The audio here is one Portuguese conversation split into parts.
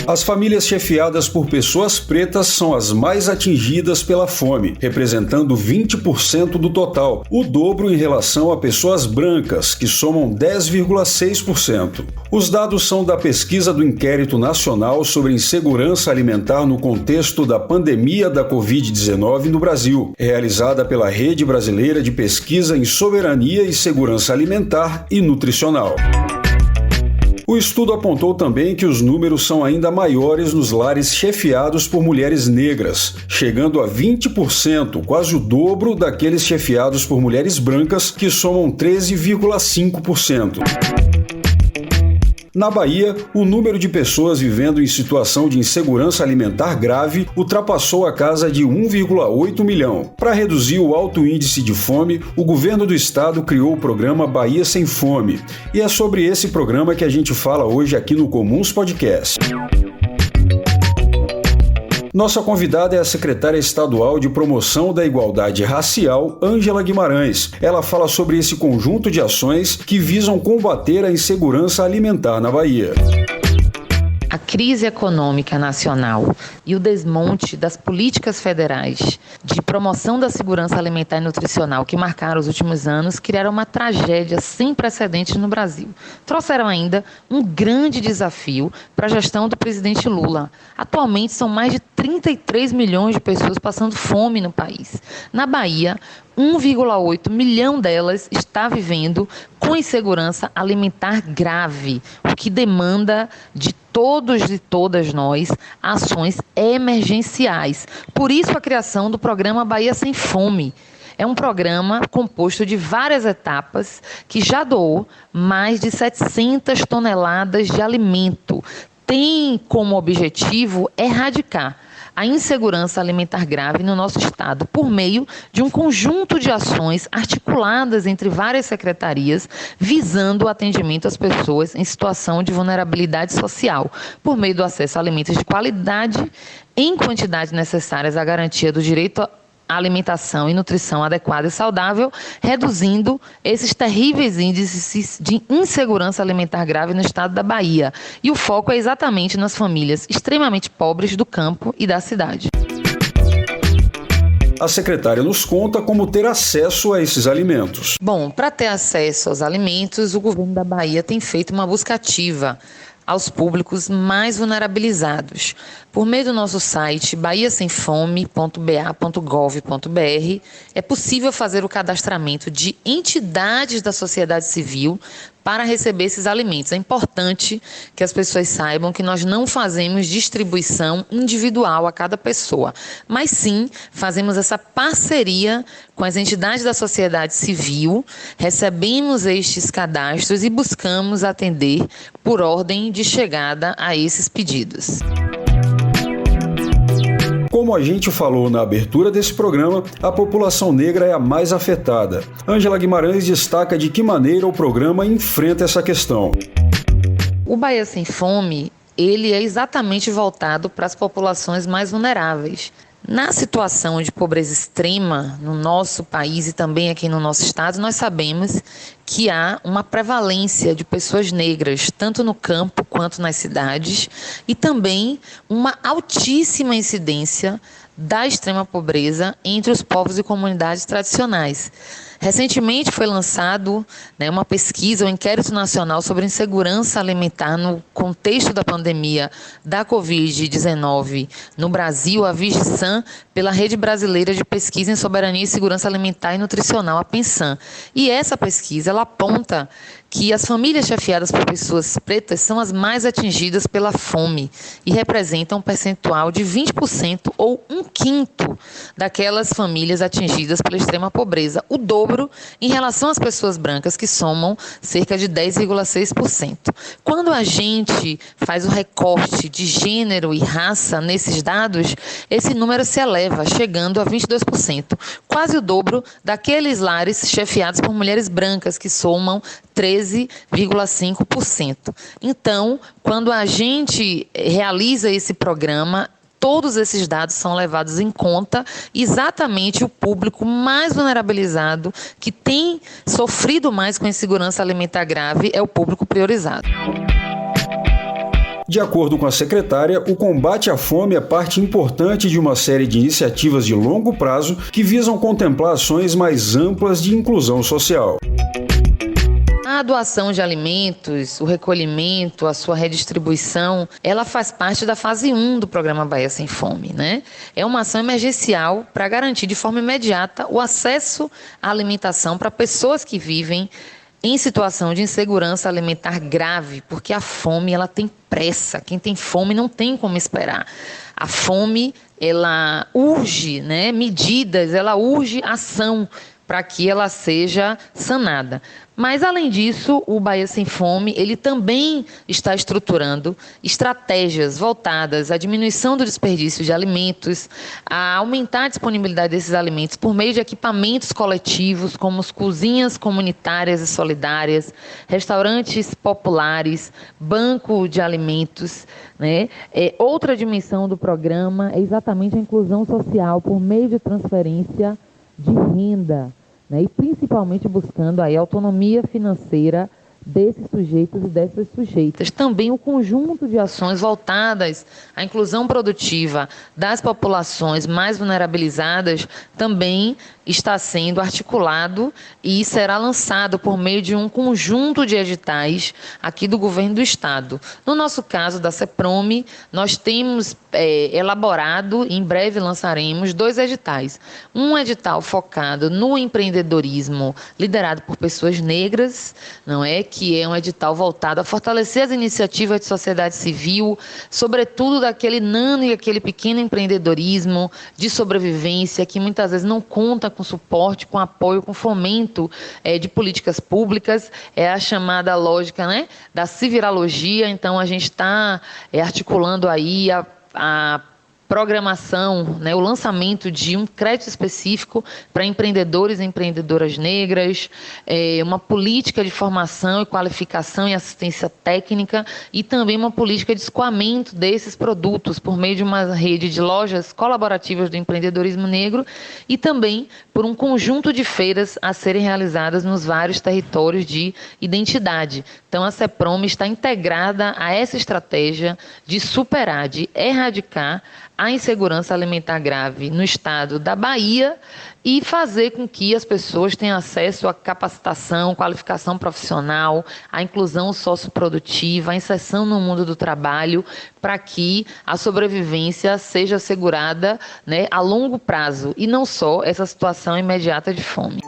As famílias chefiadas por pessoas pretas são as mais atingidas pela fome, representando 20% do total, o dobro em relação a pessoas brancas, que somam 10,6%. Os dados são da pesquisa do Inquérito Nacional sobre Insegurança Alimentar no contexto da pandemia da Covid-19 no Brasil, realizada pela Rede Brasileira de Pesquisa em Soberania e Segurança Alimentar e Nutricional. O estudo apontou também que os números são ainda maiores nos lares chefiados por mulheres negras, chegando a 20%, quase o dobro daqueles chefiados por mulheres brancas, que somam 13,5%. Na Bahia, o número de pessoas vivendo em situação de insegurança alimentar grave ultrapassou a casa de 1,8 milhão. Para reduzir o alto índice de fome, o governo do estado criou o programa Bahia Sem Fome. E é sobre esse programa que a gente fala hoje aqui no Comuns Podcast. Nossa convidada é a secretária estadual de Promoção da Igualdade Racial, Ângela Guimarães. Ela fala sobre esse conjunto de ações que visam combater a insegurança alimentar na Bahia. A crise econômica nacional e o desmonte das políticas federais de promoção da segurança alimentar e nutricional que marcaram os últimos anos criaram uma tragédia sem precedentes no Brasil. Trouxeram ainda um grande desafio para a gestão do presidente Lula. Atualmente são mais de 33 milhões de pessoas passando fome no país. Na Bahia, 1,8 milhão delas está vivendo com insegurança alimentar grave, o que demanda de todos e todas nós ações emergenciais. Por isso a criação do programa Bahia Sem Fome. É um programa composto de várias etapas que já doou mais de 700 toneladas de alimento. Tem como objetivo erradicar a insegurança alimentar grave no nosso estado, por meio de um conjunto de ações articuladas entre várias secretarias, visando o atendimento às pessoas em situação de vulnerabilidade social, por meio do acesso a alimentos de qualidade em quantidades necessárias à garantia do direito à alimentação e nutrição adequada e saudável, reduzindo esses terríveis índices de insegurança alimentar grave no estado da Bahia. E o foco é exatamente nas famílias extremamente pobres do campo e da cidade. A secretária nos conta como ter acesso a esses alimentos. Bom, para ter acesso aos alimentos, o governo da Bahia tem feito uma busca ativa aos públicos mais vulnerabilizados. Por meio do nosso site bahiasemfome.ba.gov.br é possível fazer o cadastramento de entidades da sociedade civil para receber esses alimentos. É importante que as pessoas saibam que nós não fazemos distribuição individual a cada pessoa, mas sim fazemos essa parceria com as entidades da sociedade civil, recebemos estes cadastros e buscamos atender por ordem de chegada a esses pedidos. Como a gente falou na abertura desse programa, a população negra é a mais afetada. Ângela Guimarães destaca de que maneira o programa enfrenta essa questão. O Bahia Sem Fome, ele é exatamente voltado para as populações mais vulneráveis. Na situação de pobreza extrema no nosso país e também aqui no nosso estado, nós sabemos que há uma prevalência de pessoas negras, tanto no campo quanto nas cidades, e também uma altíssima incidência da extrema pobreza entre os povos e comunidades tradicionais. Recentemente foi lançado uma pesquisa, um inquérito nacional sobre insegurança alimentar no contexto da pandemia da Covid-19 no Brasil, a Vigisan, pela Rede Brasileira de Pesquisa em Soberania e Segurança Alimentar e Nutricional, a PENSAN. E essa pesquisa ela aponta que as famílias chefiadas por pessoas pretas são as mais atingidas pela fome e representam um percentual de 20% ou 1/5 daquelas famílias atingidas pela extrema pobreza, o dobro em relação às pessoas brancas, que somam cerca de 10,6%. Quando a gente faz o recorte de gênero e raça nesses dados, esse número se eleva, chegando a 22%, quase o dobro daqueles lares chefiados por mulheres brancas, que somam 13,5%. Então, quando a gente realiza esse programa, todos esses dados são levados em conta. Exatamente o público mais vulnerabilizado, que tem sofrido mais com insegurança alimentar grave, é o público priorizado. De acordo com a secretária, o combate à fome é parte importante de uma série de iniciativas de longo prazo que visam contemplar ações mais amplas de inclusão social. A doação de alimentos, o recolhimento, a sua redistribuição, ela faz parte da fase 1 do programa Bahia Sem Fome, né? É uma ação emergencial para garantir de forma imediata o acesso à alimentação para pessoas que vivem em situação de insegurança alimentar grave, porque a fome ela tem pressa. Quem tem fome não tem como esperar. A fome ela urge, né, medidas, ela urge ação para que ela seja sanada. Mas, além disso, o Bahia Sem Fome, ele também está estruturando estratégias voltadas à diminuição do desperdício de alimentos, a aumentar a disponibilidade desses alimentos por meio de equipamentos coletivos, como as cozinhas comunitárias e solidárias, restaurantes populares, banco de alimentos, né? Outra dimensão do programa é exatamente a inclusão social por meio de transferência de renda, né, e principalmente buscando aí a autonomia financeira desses sujeitos e dessas sujeitas. Também o conjunto de ações voltadas à inclusão produtiva das populações mais vulnerabilizadas também está sendo articulado e será lançado por meio de um conjunto de editais aqui do governo do estado. No nosso caso da CEPROME, nós temos elaborado, em breve lançaremos 2 editais. Um edital focado no empreendedorismo liderado por pessoas negras, não é? Que é um edital voltado a fortalecer as iniciativas de sociedade civil, sobretudo daquele nano e aquele pequeno empreendedorismo de sobrevivência que muitas vezes não conta com suporte, com apoio, com fomento de políticas públicas. É a chamada lógica, né, da civiralogia. Então, a gente está articulando aí a programação, né, o lançamento de um crédito específico para empreendedores e empreendedoras negras, uma política de formação e qualificação e assistência técnica e também uma política de escoamento desses produtos por meio de uma rede de lojas colaborativas do empreendedorismo negro e também por um conjunto de feiras a serem realizadas nos vários territórios de identidade. Então, a CEPROME está integrada a essa estratégia de superar, de erradicar a insegurança alimentar grave no estado da Bahia e fazer com que as pessoas tenham acesso à capacitação, qualificação profissional, à inclusão socioprodutiva, à inserção no mundo do trabalho, para que a sobrevivência seja assegurada, né, a longo prazo e não só essa situação imediata de fome.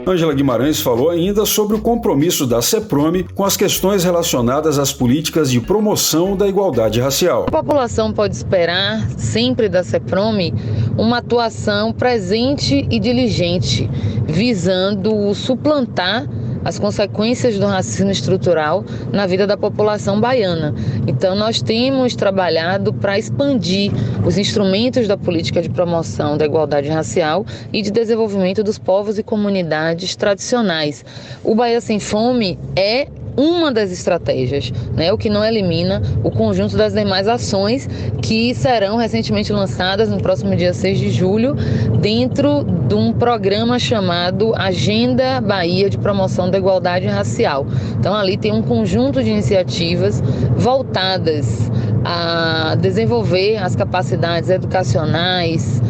Ângela Guimarães falou ainda sobre o compromisso da CEPROME com as questões relacionadas às políticas de promoção da igualdade racial. A população pode esperar sempre da CEPROME uma atuação presente e diligente, visando suplantar as consequências do racismo estrutural na vida da população baiana. Então, nós temos trabalhado para expandir os instrumentos da política de promoção da igualdade racial e de desenvolvimento dos povos e comunidades tradicionais. O Bahia Sem Fome é uma das estratégias, né, o que não elimina o conjunto das demais ações que serão recentemente lançadas no próximo dia 6 de julho, dentro de um programa chamado Agenda Bahia de Promoção da Igualdade Racial. Então, ali tem um conjunto de iniciativas voltadas a desenvolver as capacidades educacionais,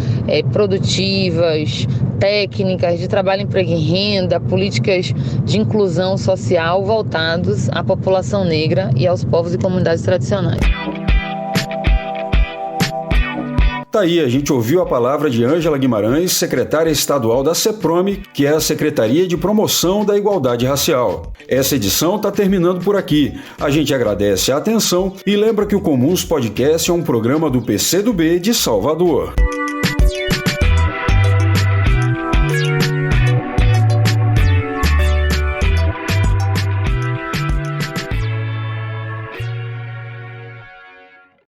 produtivas, técnicas de trabalho, emprego e renda, políticas de inclusão social voltados à população negra e aos povos e comunidades tradicionais. Tá aí, a gente ouviu a palavra de Ângela Guimarães, secretária estadual da CEPROME, que é a Secretaria de Promoção da Igualdade Racial. Essa edição está terminando por aqui. A gente agradece a atenção e lembra que o Comuns Podcast é um programa do PCdoB de Salvador.